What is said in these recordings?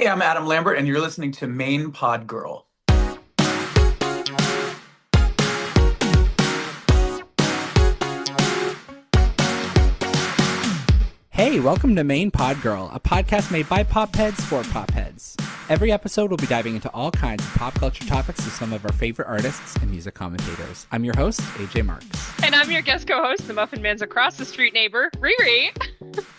Hey, I'm Adam Lambert, and you're listening to Main Pod Girl. Hey, welcome to Main Pod Girl, a podcast made by Popheads for Popheads. Every episode we'll be diving into all kinds of pop culture topics with some of our favorite artists and music commentators. I'm your host, AJ Marks. And I'm your guest co-host, the Muffin Man's across the street neighbor, Riri.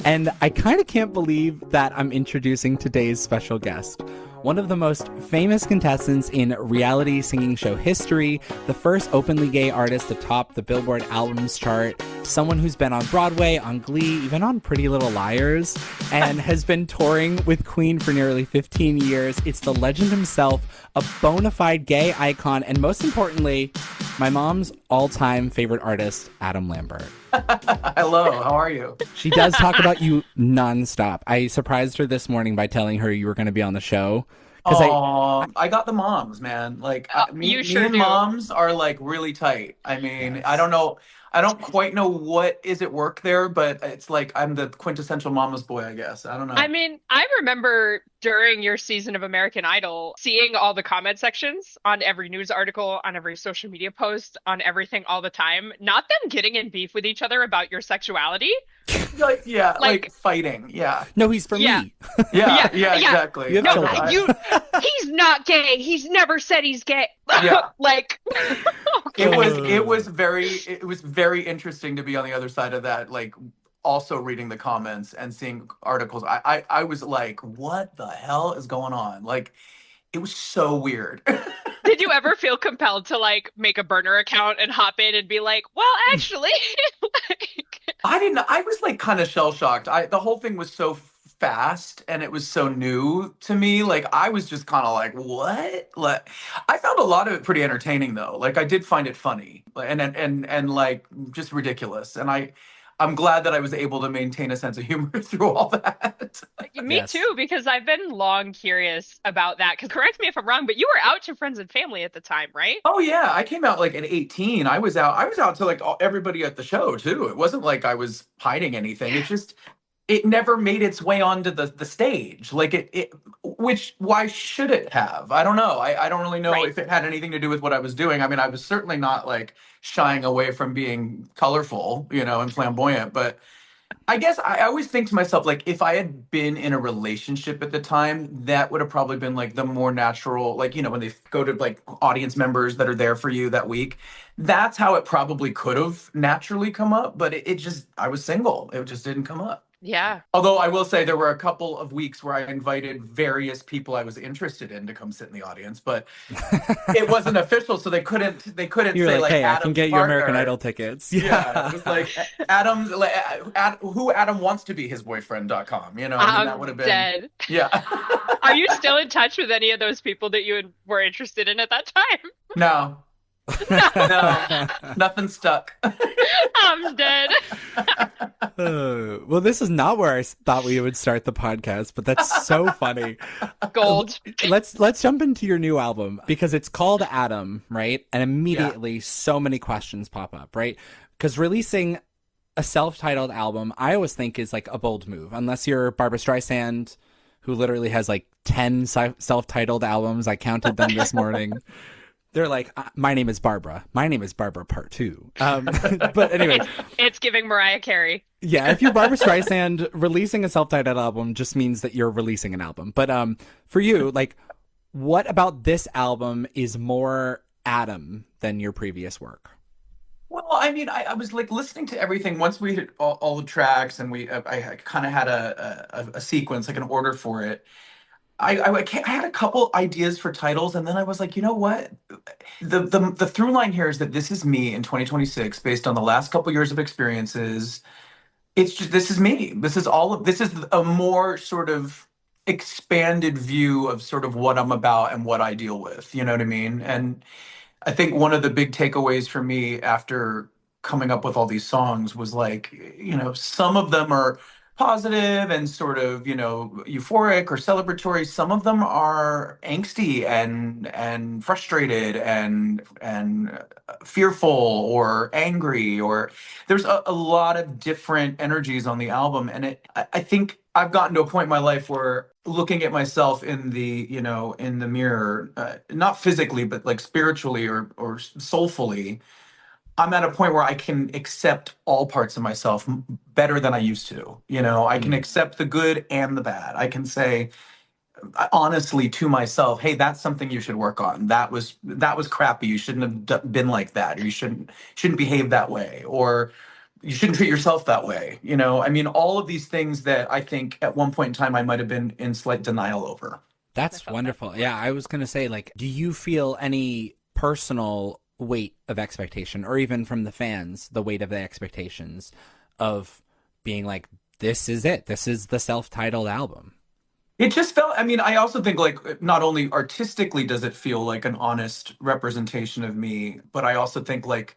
And I kind of can't believe that I'm introducing today's special guest. One of the most famous contestants in reality singing show history, the first openly gay artist to top the Billboard albums chart, someone who's been on Broadway, on Glee, even on Pretty Little Liars, and has been touring with Queen for nearly 15 years. It's the legend himself, a bona fide gay icon, and most importantly, my mom's all-time favorite artist, Adam Lambert. Hello, how are you? She does talk about you nonstop. I surprised her this morning by telling her you were going to be on the show. I got the moms, man. Like, me and do. moms are like really tight. I mean, yes. I don't know. I don't quite know what is at work there, but it's like I'm the quintessential mama's boy, I guess. I don't know. I mean, I remember during your season of American Idol, seeing all the comment sections on every news article, on every social media post, on everything all the time. Not them getting in beef with each other about your sexuality. like fighting. Yeah. No, he's for me. Yeah, exactly. He's not gay. He's never said he's gay. Yeah. Like it was very interesting to be on the other side of that, like also reading the comments and seeing articles. I was like, what the hell is going on? Like, it was so weird. Did you ever feel compelled to like make a burner account and hop in and be like, well, actually, I didn't. I was like kind of shell shocked. The whole thing was so fast and it was so new to me. Like, I was just kind of like, what? Like, I found a lot of it pretty entertaining though. Like, I did find it funny and like just ridiculous. And I'm glad that I was able to maintain a sense of humor through all that. Me too, because I've been long curious about that. Because correct me if I'm wrong, but you were out to friends and family at the time, right? Oh yeah, I came out like at 18. I was out to like everybody at the show too. It wasn't like I was hiding anything. It never made its way onto the stage. Like why should it have? I don't know. I don't really know if it had anything to do with what I was doing. I mean, I was certainly not like shying away from being colorful, and flamboyant. But I guess I always think to myself, like, if I had been in a relationship at the time, that would have probably been like the more natural, like, when they go to like audience members that are there for you that week, that's how it probably could have naturally come up. But I was single. It just didn't come up. Yeah. Although I will say there were a couple of weeks where I invited various people I was interested in to come sit in the audience, but it wasn't official, so they couldn't You're say like, hey, Adam's I can get you American Idol tickets. Yeah. It was like who Adam wants to be his boyfriend.com. That would have been dead. Yeah. Are you still in touch with any of those people that you were interested in at that time? No. No, nothing stuck. I'm dead. Well, this is not where I thought we would start the podcast, but that's so funny. Gold. Let's jump into your new album because it's called Adam, right? And immediately so many questions pop up, right? Because releasing a self-titled album, I always think is like a bold move, unless you're Barbra Streisand, who literally has like 10 self-titled albums. I counted them this morning. They're like, my name is Barbara. My name is Barbara Part 2. But anyway. It's giving Mariah Carey. Yeah, if you're Barbra Streisand, releasing a self-titled album just means that you're releasing an album. But for you, like, what about this album is more Adam than your previous work? Well, I mean, I was like listening to everything once we hit all the tracks and I kind of had a sequence, like an order for it. I had a couple ideas for titles, and then I was like, you know what? The through line here is that this is me in 2026, based on the last couple years of experiences. It's just, this is me. This is a more sort of expanded view of sort of what I'm about and what I deal with. You know what I mean? And I think one of the big takeaways for me after coming up with all these songs was like, some of them are positive and sort of, euphoric or celebratory. Some of them are angsty and frustrated and fearful or angry, or there's a lot of different energies on the album. And I think I've gotten to a point in my life where looking at myself in in the mirror, not physically, but like spiritually or soulfully, I'm at a point where I can accept all parts of myself better than I used to. I can Mm. accept the good and the bad. I can say honestly to myself, "Hey, that's something you should work on. That was crappy. You shouldn't have been like that. Or you shouldn't behave that way, or you shouldn't treat yourself that way." I mean, all of these things that I think at one point in time I might have been in slight denial over. I That's felt that. wonderful. Yeah, I was going to say, like, do you feel any personal weight of expectation, or even from the fans, the weight of the expectations of being like, this is it, this is the self-titled album? It just felt, I mean, I also think like not only artistically does it feel like an honest representation of me, but I also think like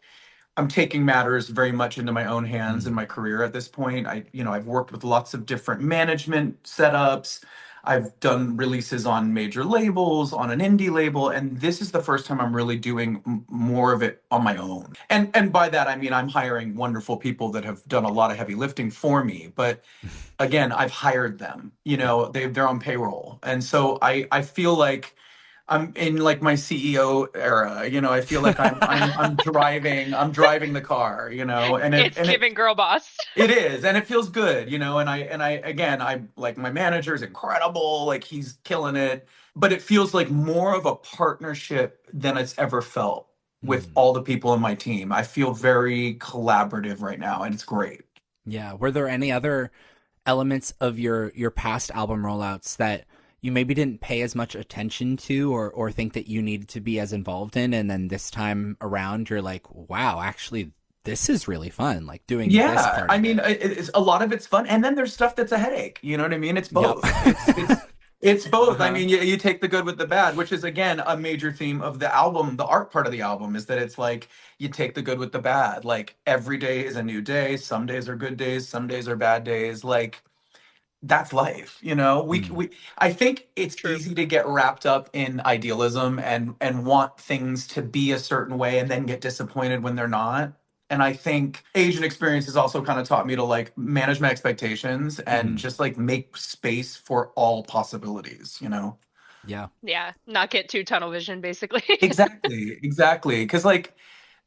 I'm taking matters very much into my own hands in Mm. my career at this point. I've worked with lots of different management setups. I've done releases on major labels, on an indie label, and this is the first time I'm really doing more of it on my own. And by that I mean I'm hiring wonderful people that have done a lot of heavy lifting for me, but again, I've hired them. Yeah. They're on payroll. And so I feel like I'm in like my CEO era. I feel like I'm driving the car, and it It's and it giving girl boss. it is, and it feels good, and I again, I like my manager is incredible, like he's killing it, but it feels like more of a partnership than it's ever felt with Mm. all the people in my team. I feel very collaborative right now, and it's great. Yeah. Were there any other elements of your past album rollouts that you maybe didn't pay as much attention to, or think that you needed to be as involved in, and then this time around you're like, wow, actually this is really fun, like doing this Yeah, part I of mean, it. it's a lot of it's fun, and then there's stuff that's a headache. You know what I mean? It's Yep. both. It's both. I Uh-huh. mean, you take the good with the bad, which is again a major theme of the album. The art part of the album is that it's like you take the good with the bad. Like every day is a new day. Some days are good days. Some days are bad days. Like that's life. Mm. I think it's True. easy to get wrapped up in idealism and want things to be a certain way and then get disappointed when they're not. And I think age and experience has also kind of taught me to like manage my expectations and Mm. just like make space for all possibilities. Yeah. Yeah, not get too tunnel vision, basically. Exactly, exactly. Because like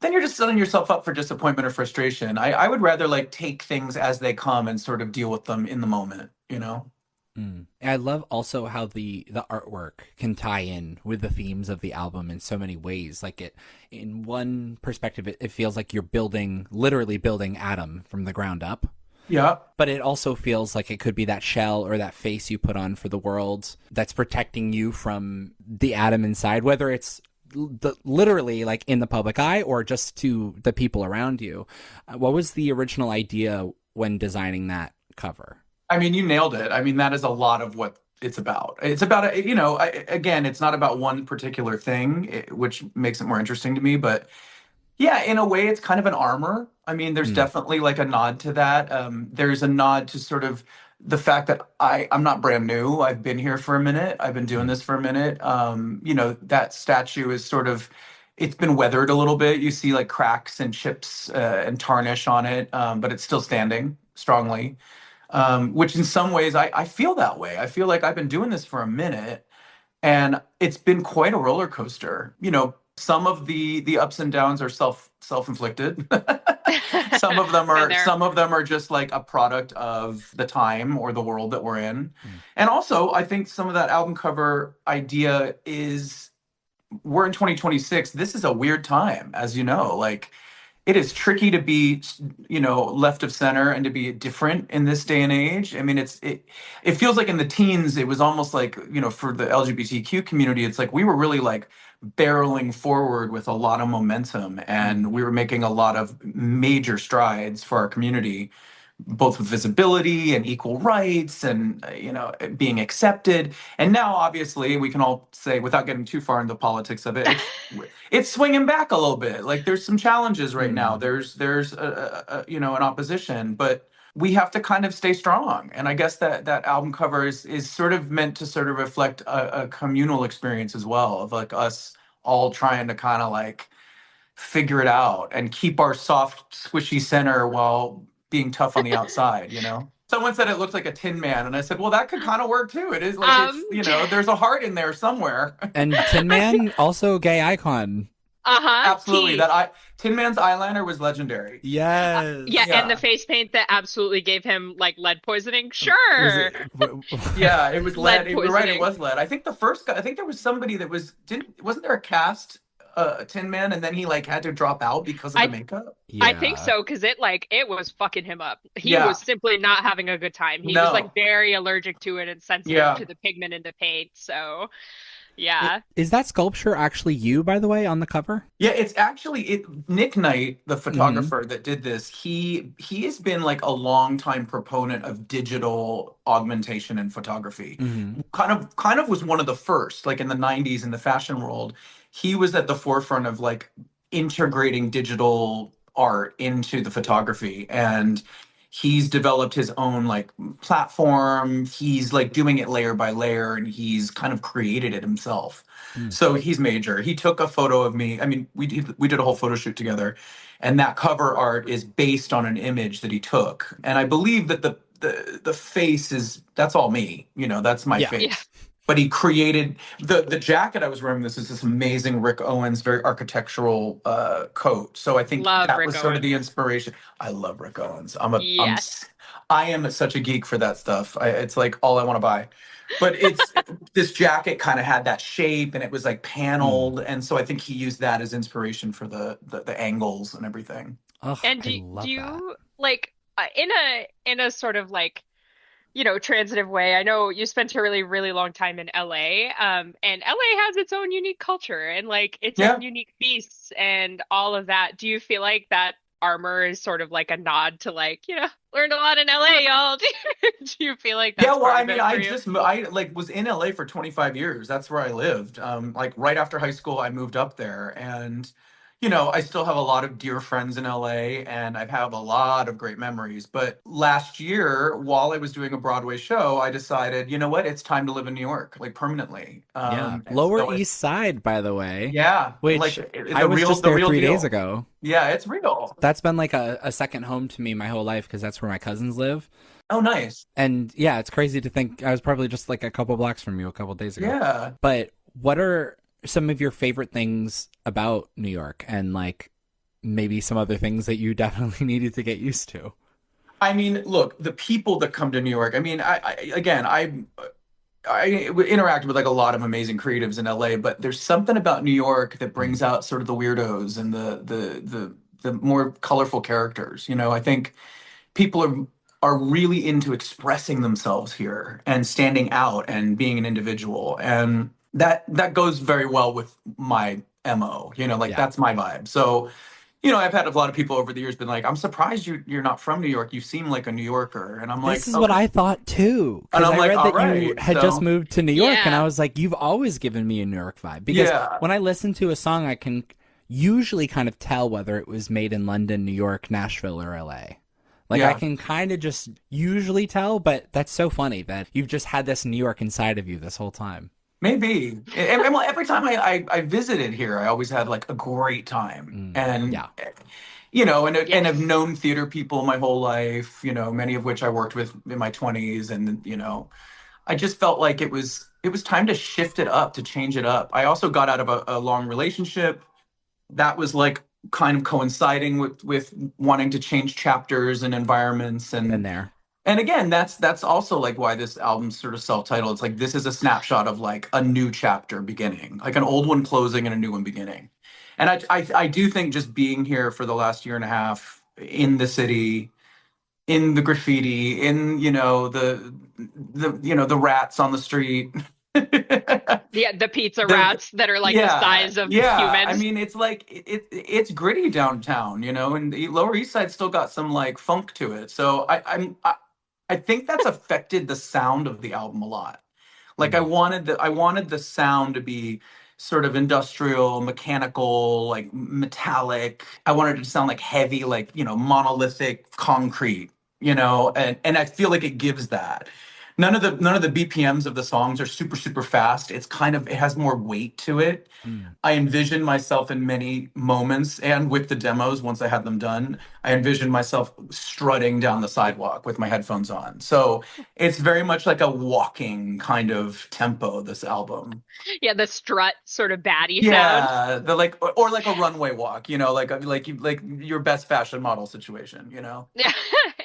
then you're just setting yourself up for disappointment or frustration. I would rather like take things as they come and sort of deal with them in the moment. Mm. And I love also how the artwork can tie in with the themes of the album in so many ways. Like it, in one perspective, it feels like you're building, literally building Adam from the ground up. Yeah. But it also feels like it could be that shell or that face you put on for the world that's protecting you from the Adam inside, whether it's literally like in the public eye or just to the people around you. What was the original idea when designing that cover? I mean, you nailed it. I mean, that is a lot of what it's about. It's about, again, it's not about one particular thing, which makes it more interesting to me. But yeah, in a way, it's kind of an armor. I mean, there's Mm. definitely like a nod to that. There's a nod to sort of the fact that I'm not brand new. I've been here for a minute. I've been doing Mm. this for a minute. That statue is sort of, it's been weathered a little bit. You see like cracks and chips and tarnish on it, but it's still standing strongly. Which in some ways I feel that way. I feel like I've been doing this for a minute and it's been quite a roller coaster. Some of the ups and downs are self-inflicted. some of them Been are there. some of them are just like a product of the time or the world that we're in. Mm. And also I think some of that album cover idea is we're in 2026. This is a weird time, as you know. Like it is tricky to be left of center and to be different in this day and age. I mean, it feels like in the teens it was almost like for the LGBTQ community it's like we were really like barreling forward with a lot of momentum Mm. and we were making a lot of major strides for our community, both with visibility and equal rights and being accepted. And now obviously we can all say without getting too far into the politics of it, it's swinging back a little bit. Like there's some challenges right now. Mm. There's an opposition, but we have to kind of stay strong. And I guess that album cover is sort of meant to sort of reflect a communal experience as well of like us all trying to kind of like figure it out and keep our soft, squishy center while being tough on the outside. Someone said it looked like a Tin Man, and I said, well, that could kind of work too. It is like Um, it's, there's a heart in there somewhere. And Tin Man, also gay icon. uh-huh. Absolutely. Tin Man's eyeliner was legendary. Yeah, Yes. and the Yeah. face paint that absolutely gave him like lead poisoning. Was Sure. it? Yeah, it was lead. Lead You're right, it poisoning. was lead. I think the first guy, I think there was somebody that wasn't there a cast Tin Man and then he like had to drop out because of the I makeup? I think Yeah. so because it was fucking him up. He was Yeah. simply not having a good time. He was like No. very allergic to it and sensitive Yeah. to the pigment in the paint. So, yeah. Is that sculpture actually you, by the way, on the cover? Yeah, it's actually Nick Knight, the Mm-hmm. photographer that did this, he has been like a long time proponent of digital augmentation in photography. Mm-hmm. Kind of was one of the first, like in the 90s in the fashion world. He was at the forefront of like integrating digital art into the photography. And he's developed his own like platform. He's like doing it layer by layer and he's kind of created it himself. So he's major. He took a photo of me. I mean, we did a whole photo shoot together, and that cover art is based on an image that he took. And I believe that the face is that's all me. That's my Yeah. Yeah. face. But he created the jacket I was wearing. This is this amazing Rick Owens, very architectural coat. So I think Love that Rick was sort of the Owens. inspiration. I love Rick Owens. Yes. I am such a geek for that stuff. It's like all I want to buy. But this jacket kind of had that shape and it was like Mm. paneled, and so I think he used that as inspiration for the angles and everything. Oh, And I do love that. you like in a sort of like transitive way. I know you spent a really, really long time in LA, and LA has its own unique culture and like its own Yeah. unique beasts and all of that. Do you feel like that armor is sort of like a nod to like, learned a lot in LA, y'all? Do you feel like Yeah, that's well, part I of mean, it for you? I like was in LA for 25 years. That's where I lived. Like right after high school, I moved up there, and I still have a lot of dear friends in LA, and I've had a lot of great memories. But last year, while I was doing a Broadway show, I decided, you know what, it's time to live in New York, like permanently. Yeah. And Lower so I, East Side, by the way, yeah, like which I was just the there real 3 days deal. ago. Yeah, it's real. That's been like a second home to me my whole life because that's where my cousins live. Oh, nice. And yeah, it's crazy to think I was probably just like a couple blocks from you a couple days ago. Yeah. But what are some of your favorite things about New York and like maybe some other things that you definitely needed to get used to? I mean, look, the people that come to New York. I mean, again, I interact with like a lot of amazing creatives in LA, but there's something about New York that Mm. brings out sort of the weirdos and the more colorful characters. I think people are really into expressing themselves here and standing out and being an individual, and that goes very well with my MO. Like Yeah. that's my vibe. So I've had a lot of people over the years been like, I'm surprised you're not from New York. You seem like a New Yorker. And I'm This like, is what okay. I thought too, And because I'm I like, read all that you right. had just So moved to New York, and I Yeah. was like, you've always given me a New York vibe. Because yeah, when I listen to a song, I can usually kind of tell whether it was made in London, New York, Nashville, or LA. Like I yeah, can kind of just usually tell, but that's so funny that you've just had this New York inside of you this whole time. maybe. And well, every time I visited here, I always had like a great time. And Yeah. and have Yes. known theater people my whole life, many of which I worked with in my 20s. And, I just felt like it was time to shift it up, to change it up. I also got out of a long relationship that was like kind of coinciding with wanting to change chapters and environments. Been and there. and again, that's also like why this album's sort of self-titled. It's like this is a snapshot of like a new chapter beginning, like an old one closing and a new one beginning. And I do think just being here for the last year and a half in the city, in the graffiti, in the rats on the street. Yeah, the pizza the rats that are like the Yeah, size of yeah. I humans. mean, it's like it's gritty downtown, and the Lower East Side still got some like funk to it. So I think that's affected the sound of the album a lot. Like Mm. I wanted the sound to be sort of industrial, mechanical, like metallic. I wanted it to sound like heavy, like, monolithic concrete, and I feel like it gives that. None of the BPMs of the songs are super, super fast. It's kind of, it has more weight to it. Mm. I envision myself in many moments, and with the demos, once I had them done, I envisioned myself strutting down the sidewalk with my headphones on. So it's very much like a walking kind of tempo, this album. Yeah, the strut sort of baddie sound. Yeah, the like, or like a runway walk, like your best fashion model situation, you know? Yeah.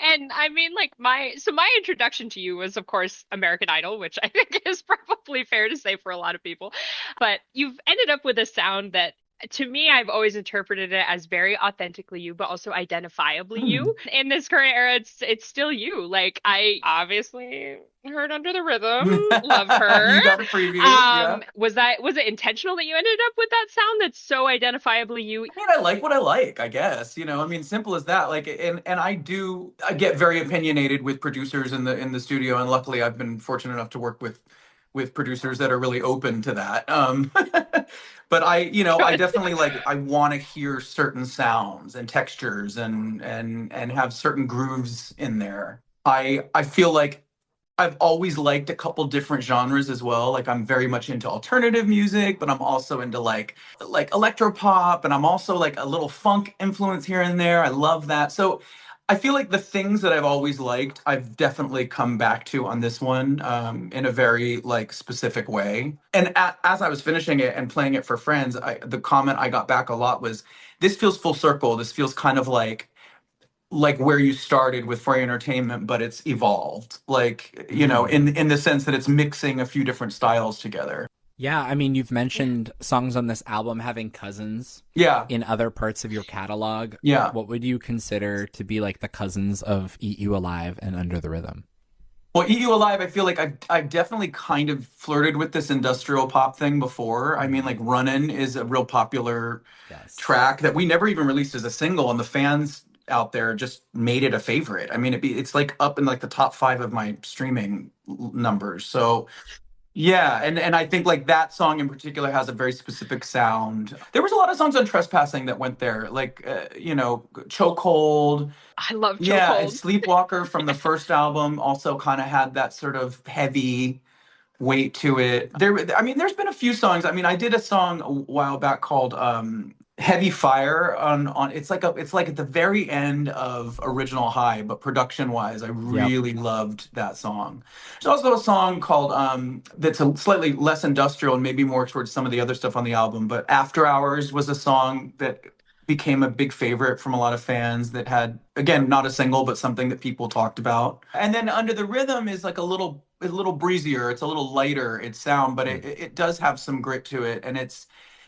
And I mean, like my introduction to you was, of course, American Idol, which I think is probably fair to say for a lot of people. But you've ended up with a sound that, to me, I've always interpreted it as very authentically you, but also identifiably Hmm. you. In this current era, it's still you. Like, I obviously heard Under the Rhythm, love her. You got a preview, yeah. Was it intentional that you ended up with that sound that's so identifiably you? I mean, I like what I like, I guess. I mean, simple as that. Like, and I get very opinionated with producers in the studio, and luckily I've been fortunate enough to work with producers that are really open to that. But I Good. definitely like, I want to hear certain sounds and textures and have certain grooves in there. I feel like I've always liked a couple different genres as well. Like, I'm very much into alternative music, but I'm also into like electro pop, and I'm also like a little funk influence here and there. I love that. So I feel like the things that I've always liked, I've definitely come back to on this one, in a very like specific way. And as I was finishing it and playing it for friends, the comment I got back a lot was, "This feels full circle. This feels kind of like where you started with For Your Entertainment, but it's evolved, like, Mm. in the sense that it's mixing a few different styles together." Yeah, I mean, you've mentioned songs on this album having cousins Yeah, in other parts of your catalog. yeah. What would you consider to be like the cousins of Eat You Alive and Under the Rhythm? Well, Eat You Alive, I feel like I've definitely kind of flirted with this industrial pop thing before. I mean, Mm. like, Runnin' is a real popular Yes. track that we never even released as a single, and the fans out there just made it a favorite. I mean, it's like up in like the top five of my streaming numbers. So yeah, and I think like that song in particular has a very specific sound. There was a lot of songs on Trespassing that went there, like, Chokehold, I love yeah, and Chokehold. Sleepwalker from the first album also kind of had that sort of heavy weight to it. I mean, there's been a few songs. I mean, I did a song a while back called Heavy Fire on it's like at the very end of Original High, but production wise, I Yep. really loved that song. There's also a song called that's a slightly less industrial and maybe more towards some of the other stuff on the album, but After Hours was a song that became a big favorite from a lot of fans, that had, again, not a single, but something that people talked about. And then Under the Rhythm is like a little breezier, it's a little lighter its sound, but Mm. it does have some grit to it, and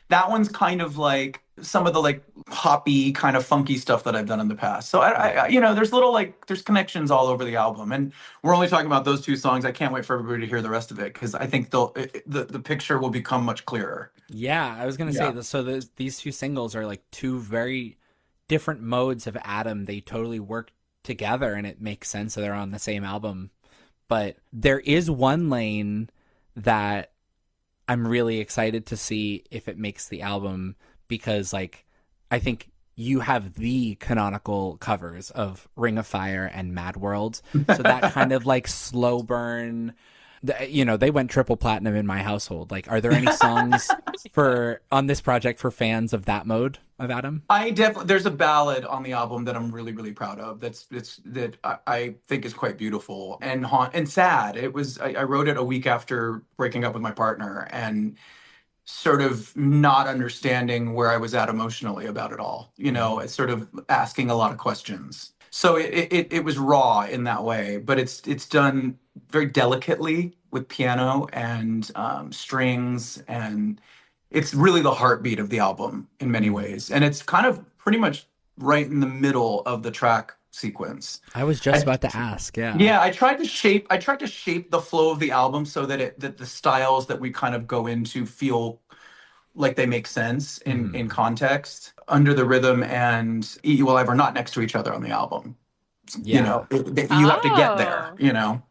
that one's kind of like some of the like poppy kind of funky stuff that I've done in the past. So Yeah. there's little, like, there's connections all over the album, and we're only talking about those two songs. I can't wait for everybody to hear the rest of it, because I think the picture will become much clearer. Yeah, I was gonna say Yeah. this. So these two singles are like two very different modes of Adam. They totally work together, and it makes sense that they're on the same album. But there is one lane that I'm really excited to see if it makes the album, because like I think you have the canonical covers of Ring of Fire and Mad World. So that kind of like slow burn, they went triple platinum in my household. Like, are there any songs for on this project for fans of that mode of Adam? There's a ballad on the album that I'm really, really proud of. That I think is quite beautiful and sad. I wrote it a week after breaking up with my partner, and sort of not understanding where I was at emotionally about it all. Mm. It's sort of asking a lot of questions. So it was raw in that way, but it's done very delicately with piano and strings, and it's really the heartbeat of the album in many Mm. ways. And it's kind of pretty much right in the middle of the track sequence. I was just I, about to ask. Yeah. yeah, I tried to shape the flow of the album so that the styles that we kind of go into feel like they make sense in Hmm. context. Under the Rhythm and Eat You Alive are not next to each other on the album. Yeah. You have to get there. Oh,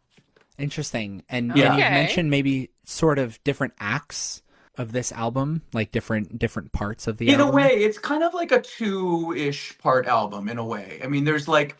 Interesting. And Yeah. you've okay. mentioned maybe sort of different acts of this album, like different parts of the In a album. way, it's kind of like a two-ish part album in a way. I mean, there's like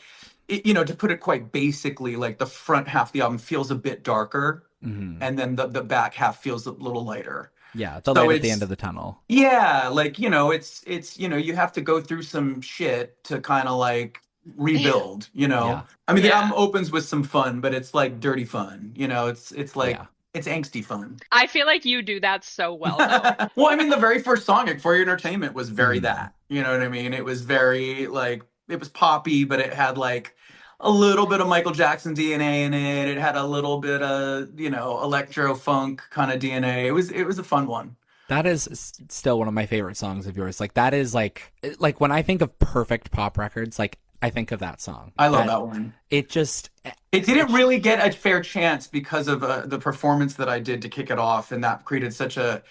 to put it quite basically, like the front half of the album feels a bit darker, Hmm. and then the back half feels a little lighter. Yeah, the So light at the end it's of the tunnel. yeah, like, it's you have to go through some shit to kind of like rebuild. Yeah, I mean, the album Yeah. opens with some fun, but it's like dirty fun. It's like yeah. it's angsty fun. I feel like you do that so well, though. Well, I mean, the very first song, like, For Your Entertainment, was very Hmm. that. You know what I mean? It was very like it was poppy, but it had like a little bit of Michael Jackson DNA in it. It had a little bit of, electro funk kind of DNA. It was a fun one. That is still one of my favorite songs of yours. Like that is like when I think of perfect pop records, like I think of that song. I love That that one. it just It didn't it's really get a fair chance because of the performance that I did to kick it off, and that created such a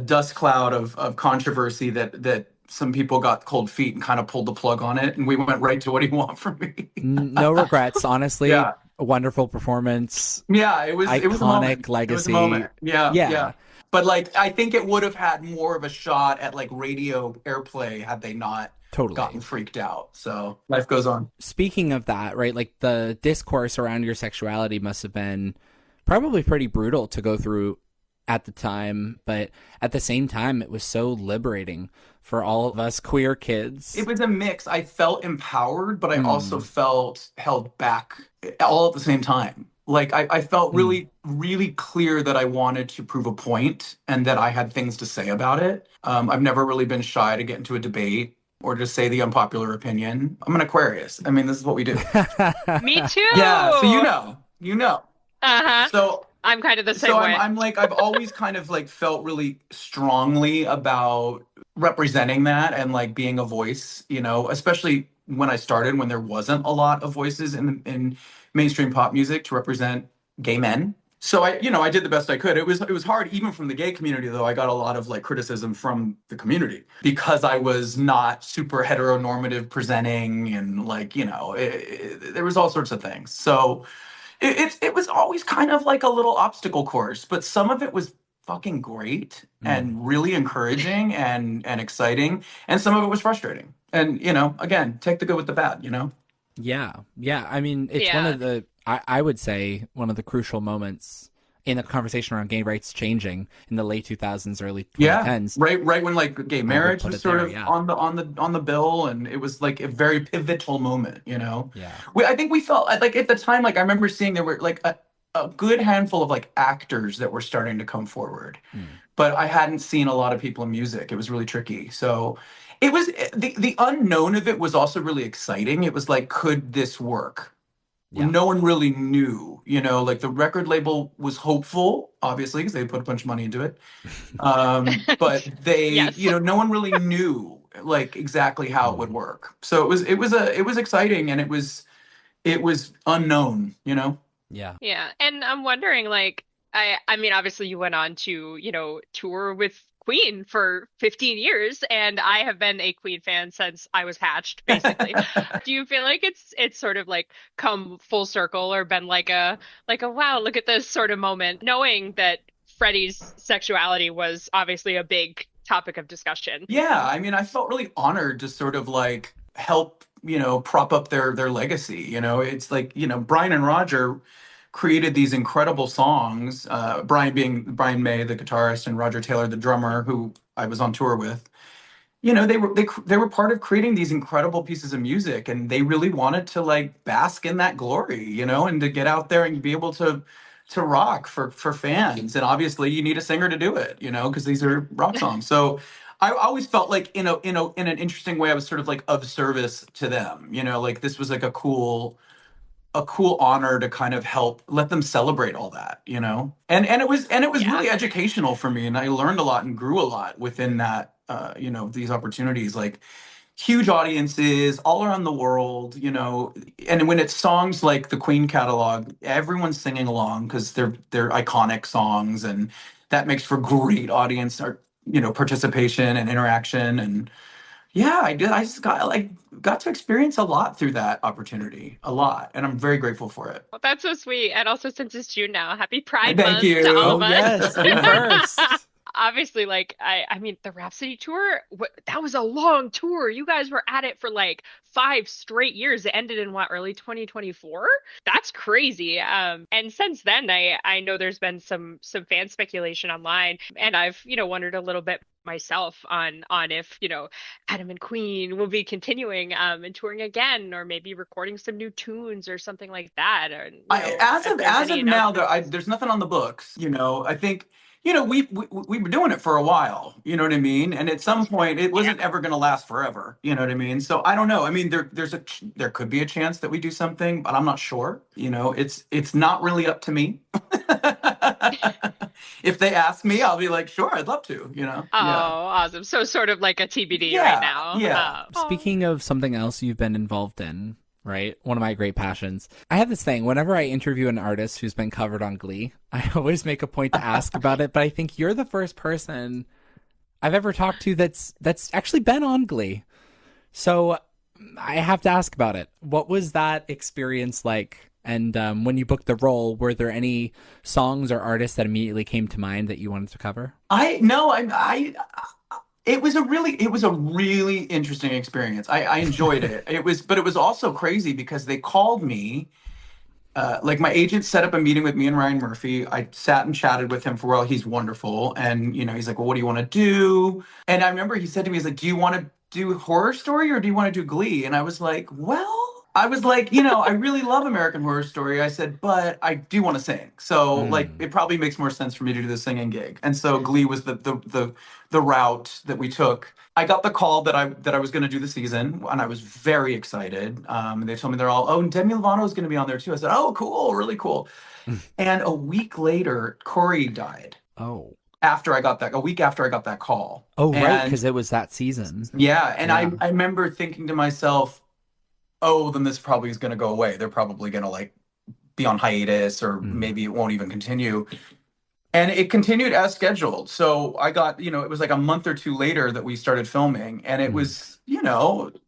dust cloud of controversy that some people got cold feet and kind of pulled the plug on it, and we went right to What Do You Want from Me? no regrets, honestly. Yeah, A wonderful performance, yeah, it was a moment. iconic It was a legacy. moment. Yeah, Yeah, yeah. But like, I think it would have had more of a shot at like radio airplay had they not totally. gotten freaked out. So life goes on. Speaking of that, right? Like the discourse around your sexuality must have been probably pretty brutal to go through at the time, but at the same time, it was so liberating for all of us queer kids. It was a mix. I felt empowered, but I also Mm, felt held back all at the same time. Like I felt mm, really, really clear that I wanted to prove a point and that I had things to say about it. I've never really been shy to get into a debate or to say the unpopular opinion. I'm an Aquarius. I mean, this is what we do. Me Yeah, so too. you know. Uh-huh. So I'm kind of the so same I'm way. I'm like I've always kind of like felt really strongly about representing that and like being a voice, especially when I started when there wasn't a lot of voices in mainstream pop music to represent gay men. So I did the best I could. It was hard even from the gay community though. I got a lot of like criticism from the community because I was not super heteronormative presenting and like, there was all sorts of things. So it was always kind of like a little obstacle course, but some of it was fucking great mm. and really encouraging and exciting, and some of it was frustrating. And again, take the good with the bad. Yeah, yeah. I mean, it's one Yeah. of I would say, one of the crucial moments in the conversation around gay rights changing in the late 2000s, early Yeah, 2010s. right when like gay I would marriage put was it sort there. of Yeah, on the bill, and it was like a very pivotal moment. yeah. I think we felt like at the time, like I remember seeing there were like a good handful of like actors that were starting to come forward, Mm, but I hadn't seen a lot of people in music. It was really tricky. So it was the unknown of it was also really exciting. It was like, could this work? yeah. No one really knew, like the record label was hopeful, obviously, because they put a bunch of money into it. But Yes. no one really knew like exactly how it would Mm, work. So it was exciting, and it was unknown. yeah. Yeah. And I'm wondering, like, I mean, obviously you went on to, tour with Queen for 15 years, and I have been a Queen fan since I was hatched, basically. Do you feel like it's sort of like come full circle or been like a wow, look at this sort of moment, knowing that Freddie's sexuality was obviously a big topic of discussion? Yeah, I mean, I felt really honored to sort of like help, prop up their legacy. It's like, Brian and Roger created these incredible songs. Brian being Brian May, the guitarist, and Roger Taylor, the drummer, who I was on tour with. They were part of creating these incredible pieces of music, and they really wanted to like bask in that glory, and to get out there and be able to rock for fans. And obviously, you need a singer to do it, because these are rock songs. So I always felt like in an interesting way, I was sort of like of service to them. Like this was like a cool honor to kind of help let them celebrate all that. And it was Yeah. really educational for me, and I learned a lot and grew a lot within that, these opportunities, like huge audiences all around the world. And when it's songs like the Queen catalog, everyone's singing along because they're iconic songs, and that makes for great audience or participation and interaction. And yeah, I did. I just got to experience a lot through that opportunity, a lot, and I'm very grateful for it. Well, that's so sweet. And also, since it's June now, happy Pride Thank Month to all you. of Oh us. yes, June 1st. obviously, like I mean, the Rhapsody tour, that was a long tour. You guys were at it for like 5 straight years. It ended in what, early 2024? That's crazy. And since then, I know there's been some fan speculation online, and I've wondered a little bit myself on if Adam and Queen will be continuing and touring again, or maybe recording some new tunes or something like that, or As if of there's any now, announcements. there's nothing on the books. I think we've been doing it for a while. You know what I mean? And at some point, it Yeah. wasn't ever going to last forever. You know what I mean? So I don't know. I mean, there could be a chance that we do something, but I'm not sure. It's not really up to me. If they ask me, I'll be like, sure, I'd love to. Oh, Yeah, awesome. So sort of like a TBD right yeah, now. yeah. Speaking of something else you've been involved in, right? One of my great passions. I have this thing, whenever I interview an artist who's been covered on Glee, I always make a point to ask about it, but I think you're the first person I've ever talked to that's actually been on Glee. So I have to ask about it. What was that experience like? And when you booked the role, were there any songs or artists that immediately came to mind that you wanted to cover? I no, I it was a really interesting experience. I enjoyed it. But it was also crazy because they called me. Like my agent set up a meeting with me and Ryan Murphy. I sat and chatted with him for a while. He's wonderful, and he's like, "Well, what do you want to do?" And I remember he said to me, "He's like, do you want to do Horror Story or do you want to do Glee?" And I was like, "Well." I was like, I really love American Horror Story. I said, but I do want to sing. So like Mm. it probably makes more sense for me to do the singing gig. And so Glee was the route that we took. I got the call that I was going to do the season, and I was very excited. They told me they're all, oh, and Demi Lovato is going to be on there too. I said, oh, cool, really cool. And a week later, Corey died. Oh. A week after I got that call. Oh, right, And because it was that season. yeah, and Yeah. I remember thinking to myself, oh, then this probably is going to go away. They're probably going to like be on hiatus, or Mm. maybe it won't even continue. And it continued as scheduled. So I got, it was like a month or two later that we started filming, and it Mm. was,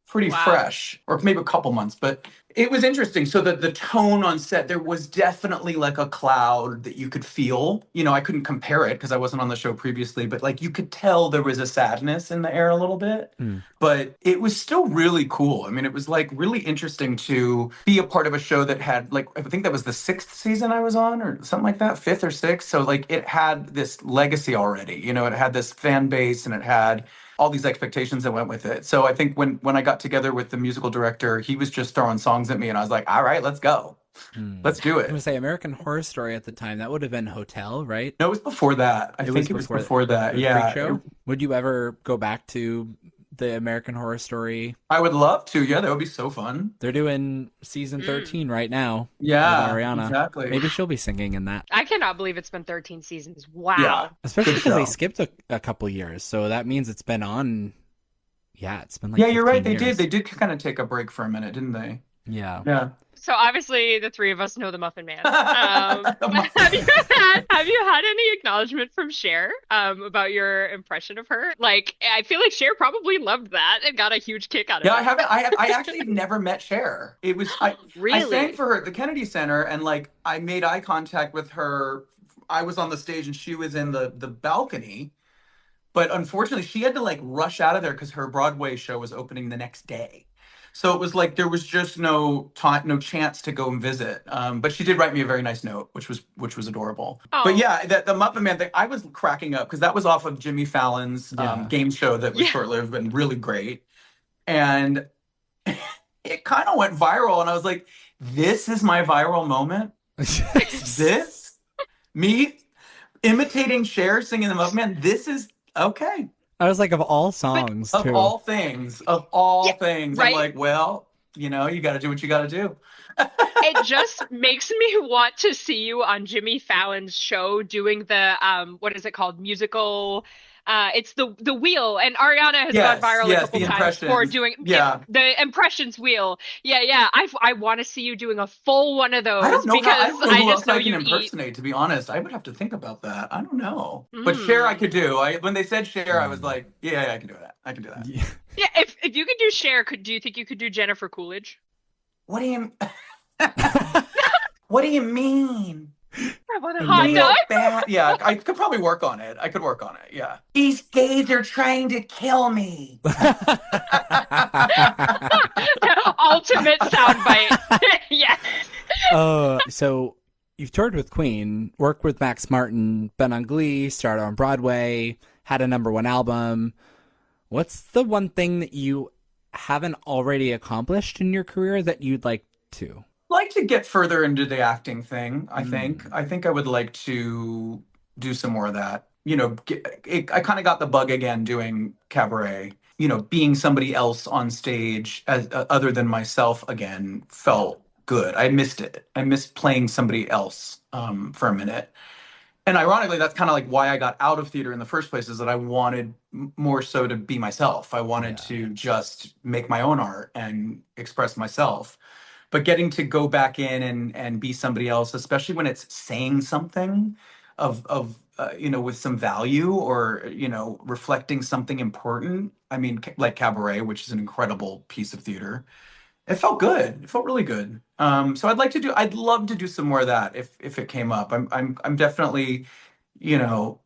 pretty Wow. fresh, or maybe a couple months, but it was interesting. So the tone on set, there was definitely like a cloud that you could feel. I couldn't compare it because I wasn't on the show previously, but like you could tell there was a sadness in the air a little bit. Mm. But it was still really cool. I mean, it was like really interesting to be a part of a show that had like, I think that was the sixth season I was on, or something like that, fifth or sixth. So like it had this legacy already, it had this fan base, and it had all these expectations that went with it. So I think when I got together with the musical director, he was just throwing songs at me, and I was like, all right, let's go. Mm. Let's do I was gonna it. say American Horror Story at the time. That would have been Hotel, right? No, it was before that. I It think was it was before before it that. was Freak Yeah. Show. Would you ever go back to the American Horror Story? I would love to. Yeah, that would be so fun. They're doing season Mm. 13 right now with Yeah, Ariana. exactly. Maybe she'll be singing in that. I cannot believe it's been 13 seasons. Yeah, Wow. Especially good because they show. skipped a couple years. So that means it's been on. Yeah, it's been like Yeah, you're right. 15 years. They did kind of take a break for a minute, didn't they? Yeah. Yeah. So obviously the three of us know the Muffin Man. The Muffin Have you had any acknowledgement from Cher about your impression of her? Like, I feel like Cher probably loved that and got a huge kick out of Yeah, I it. haven't. I actually have never met Cher. I sang Really? for her at the Kennedy Center, and like I made eye contact with her. I was on the stage and she was in the balcony, but unfortunately she had to like rush out of there because her Broadway show was opening the next day. So it was like there was just no time, no chance to go and visit. But she did write me a very nice note, which was adorable. But Oh, yeah, the Muppet Man thing, I was cracking up because that was off of Jimmy Fallon's Yeah. game show that was yeah. short-lived and really great. And it kind of went viral, and I was like, this is my viral moment. This, me imitating Cher singing the Muppet Man, this is okay. I was like, of all But songs, Of too. all things, of all yeah, things, I'm right? like, well, you got to do what you got to do. It just makes me want to see you on Jimmy Fallon's show doing the what is it called? Musical. It's the wheel, and Ariana has gone Yes, viral a yes, couple the times for impressions. doing Yeah. the impressions wheel. Yeah, yeah. I want to see you doing a full one of I those don't know I because don't know I who just else know I can you eat. impersonate, to be honest. I would have to think about that. I don't know. But Cher I Mm. could do. When they said Cher, I was Mm. like, yeah, I can do that. I can do that. Yeah. Yeah, if you could do Cher, do you think you could do Jennifer Coolidge? What do you what do you mean? I want a And hot then dog. Real bad. Yeah, I could probably work on it. I could work on it. Yeah. These gays are trying to kill me. Ultimate soundbite. Yes. So you've toured with Queen, worked with Max Martin, been on Glee, started on Broadway, had a #1 album. What's the one thing that you haven't already accomplished in your career that you'd like to? Like to get further into the acting thing, I think. Mm. I think I would like to do some more of that. I kind of got the bug again doing cabaret. Being somebody else on stage as other than myself again Yeah. felt good. I missed it. I missed playing somebody else for a minute. And ironically, that's kind of like why I got out of theater in the first place, is that I wanted more so to be myself. I wanted Yeah. to just make my own art and express myself. But getting to go back in and be somebody else, especially when it's saying something with some value, or reflecting something important. I mean, like Cabaret, which is an incredible piece of theater. It felt good. It felt really good. So I'd love to do some more of that if it came up. I'm definitely,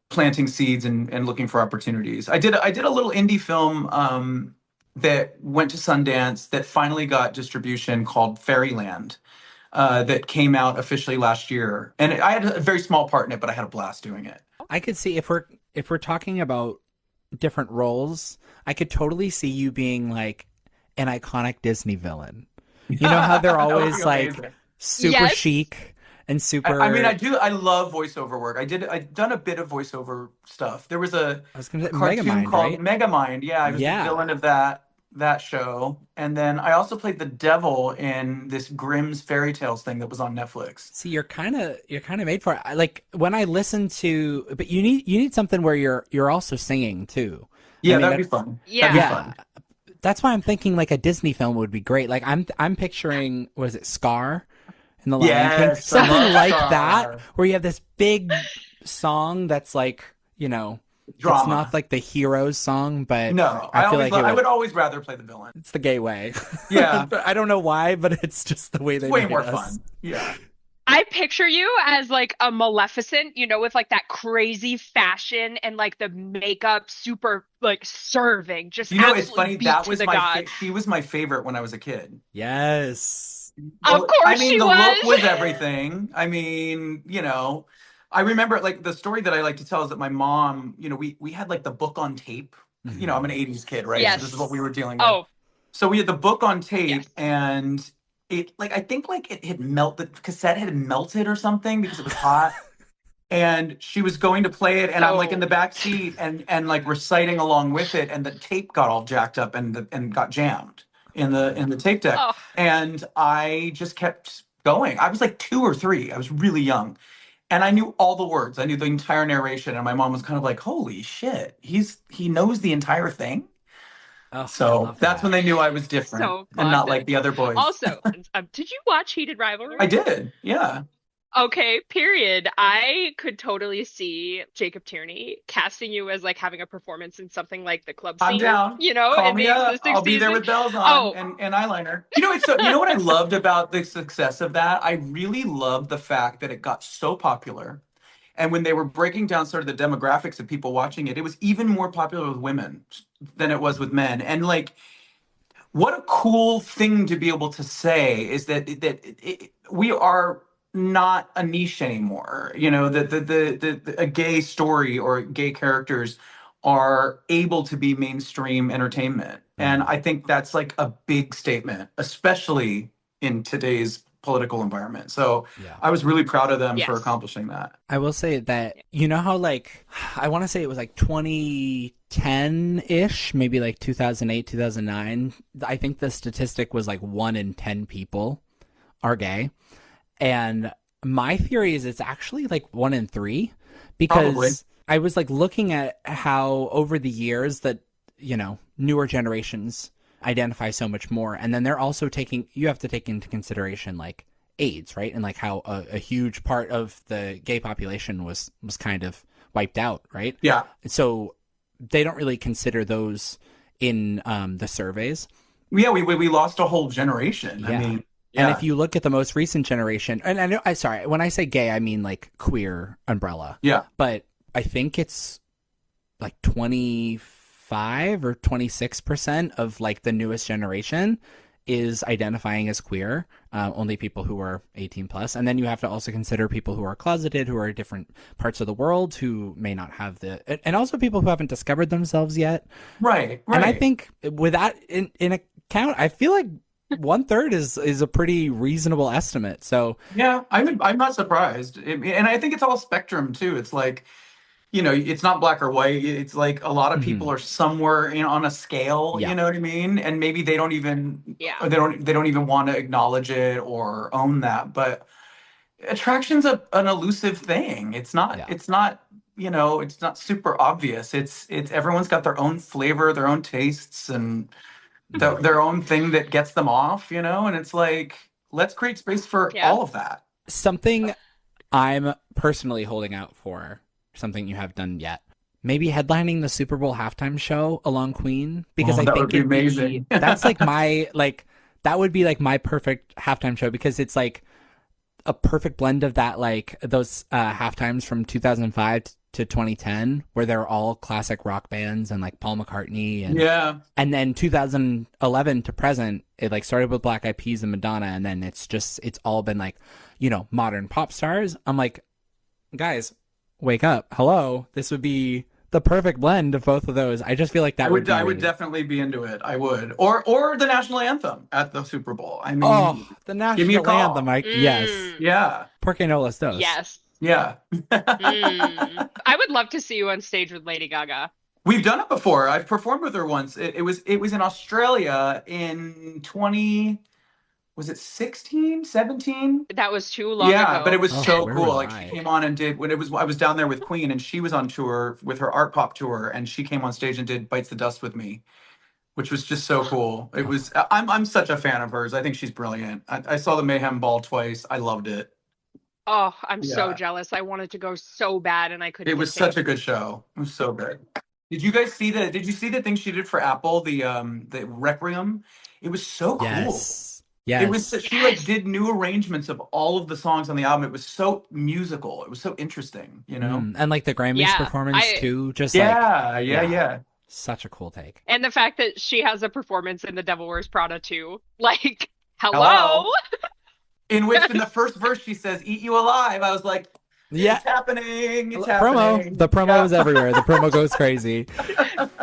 planting seeds and looking for opportunities. I did a little indie film that went to Sundance that finally got distribution, called Fairyland, that came out officially last year. And I had a very small part in it, but I had a blast doing it. I could see if we're talking about different roles, I could totally see you being like an iconic Disney villain. You know how they're That would be always like amazing. super Yes. chic and super. I mean, I love voiceover work. I've done a bit of voiceover stuff. There was a I was gonna say cartoon Megamind, called right? Megamind. Yeah, I was the Yeah. villain of that show. And then I also played the devil in this Grimm's fairy tales thing that was on Netflix. See, you're kind of made for it. Like when I listen to, but you need something where you're also singing too. I Yeah, mean, that'd be fun. That'd be Yeah. yeah, fun. that's why I'm thinking like a Disney film would be great. Like I'm picturing, what is it, Scar in The Lion King, Yes, I something love like that, Scar. where you have this big song that's like, it's not Drama. like the hero's song, but No, I feel like I would always rather play the villain. it's the gay way. Yeah, I don't know why, but it's just the way it's they way made more us. fun. Yeah. I picture you as like a Maleficent, with like that crazy fashion and like the makeup super like serving, just It's absolutely funny. beat That to was the my gods. she was my favorite when I was a kid. Yes. Of Well, I course mean, she the look was. was everything. I mean, I remember, like, the story that I like to tell is that my mom, we had like the book on tape. I'm an Mhm. 80s kid, right? So this is what Yes. we were dealing with. Oh, So we had the book on tape, yes. and it, like, I think like it had melted, the cassette had melted or something because it was hot. And she was going to play it, and I'm like in So, the back seat and like reciting along with it, and the tape got all jacked up and got jammed in the tape deck. oh, And I just kept going. I was like 2 or 3. I was really young. And I knew all the words. I knew the entire narration. And my mom was kind of like, holy shit, he knows the entire thing. Oh, I So love that's when that. they knew I was different so and not like classic. the other boys. Also, did you watch Heated I Rivalry? did. Yeah. Okay, period. I could totally see Jacob Tierney casting you as like having a performance in something like the club I'm scene, down. Call in me the up. existing I'll be there season. with bells on Oh, and eyeliner. You know what I loved about the success of that? I really loved the fact that it got so popular. And when they were breaking down sort of the demographics of people watching it, it was even more popular with women than it was with men. And like, what a cool thing to be able to say is that we are not a niche anymore. A gay story or gay characters are able to be mainstream entertainment. And Mm. I think that's like a big statement, especially in today's political environment. So Yeah. I was really proud of them for yes. accomplishing that. I will say that, you know how like I want to say it was like 2010-ish, maybe like 2008, 2009. I think the statistic was like 1 in 10 people are gay. And my theory is it's actually like 1 in 3, Probably. because I was like looking at how over the years that, newer generations identify so much more. And then they're also you have to take into consideration like AIDS, right? And like how a huge part of the gay population was kind of wiped out, right? Yeah. So they don't really consider those in the surveys. Yeah, we lost a whole generation. I Yeah. mean, And Yeah. if you look at the most recent generation, and I know, sorry, when I say gay, I mean like queer umbrella. Yeah. But I think it's like 25 or 26% of like the newest generation is identifying as queer. Only people who are 18 plus. And then you have to also consider people who are closeted, who are in different parts of the world, who may not have and also people who haven't discovered themselves yet. Right. And I think with that in account, I feel like 1/3 is a pretty reasonable estimate. So yeah, I'm not surprised. And I think it's all spectrum too. It's like, it's not black or white. It's like a lot of people are somewhere on a scale, Yeah. you know what I mean? And maybe they don't even Yeah. or they don't even want to acknowledge it or own that. But attraction's an elusive thing. It's not Yeah. it's not, it's not super obvious. It's everyone's got their own flavor, their own tastes, and their own thing that gets them off, and it's like, let's create space for all of that. Something I'm personally holding out for, something you have done yet, maybe headlining the Super Bowl halftime show along Queen, because I that think would be amazing. That's like that would be like my perfect halftime show, because it's like a perfect blend of that, like those halftimes from 2005 to 2010, where they're all classic rock bands and like Paul McCartney and then 2011 to present, it like started with Black Eyed Peas and Madonna, and then it's all been like, modern pop stars. I'm like, guys, wake up. Hello. This would be the perfect blend of both of those. I just feel like that I would definitely be into it. I would. Or the national anthem at the Super Bowl. I mean, the national give me a call. anthem. Yes. Yeah. Porque no los dos. Yes. Yeah. I would love to see you on stage with Lady Gaga. We've done it before. I've performed with her once. It was in Australia in 20, was it 16, 17? That was too long ago. Yeah, but it was so where cool. was Like, I? she came on and I was down there with Queen, and she was on tour with her art pop tour, and she came on stage and did Bites the Dust with me, which was just so cool. It was, I'm such a fan of hers. I think she's brilliant. I saw the Mayhem Ball twice. I loved it. Oh, I'm so Yeah. jealous. I wanted to go so bad and I couldn't. It was such a good show. It was so good. Did you see the thing she did for Apple, the Requiem? It was so cool. Yes. It was, she like did new arrangements of all of the songs on the album. It was so musical. It was so interesting, And like the Grammys performance too, just yeah. Such a cool take. And the fact that she has a performance in The Devil Wears Prada too. Like, hello? In which, in the first verse, she says, "Eat you alive." I was like, yeah, it's happening. It's happening. happening. The promo is everywhere. The promo goes crazy.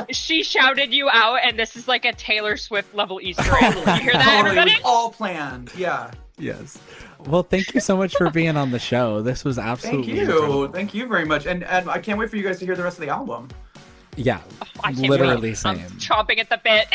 She shouted you out, and this is like a Taylor Swift level Easter egg. Did you hear that, everybody? It was all planned. Yeah. Yes. Well, thank you so much for being on the show. This was absolutely incredible. Thank you very much. And I can't wait for you guys to hear the rest of the album. Yeah, I can't literally wait. same. I'm chomping at the bit.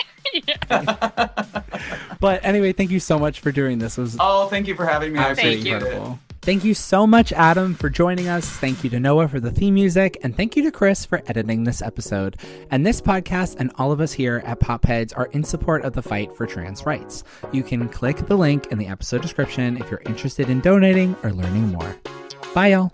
But anyway, thank you so much for doing this. Thank you for having me. Absolutely incredible. Thank you so much, Adam, for joining us. Thank you to Noah for the theme music, and thank you to Chris for editing this episode. And this podcast and all of us here at Popheads are in support of the fight for trans rights. You can click the link in the episode description if you're interested in donating or learning more. Bye, y'all.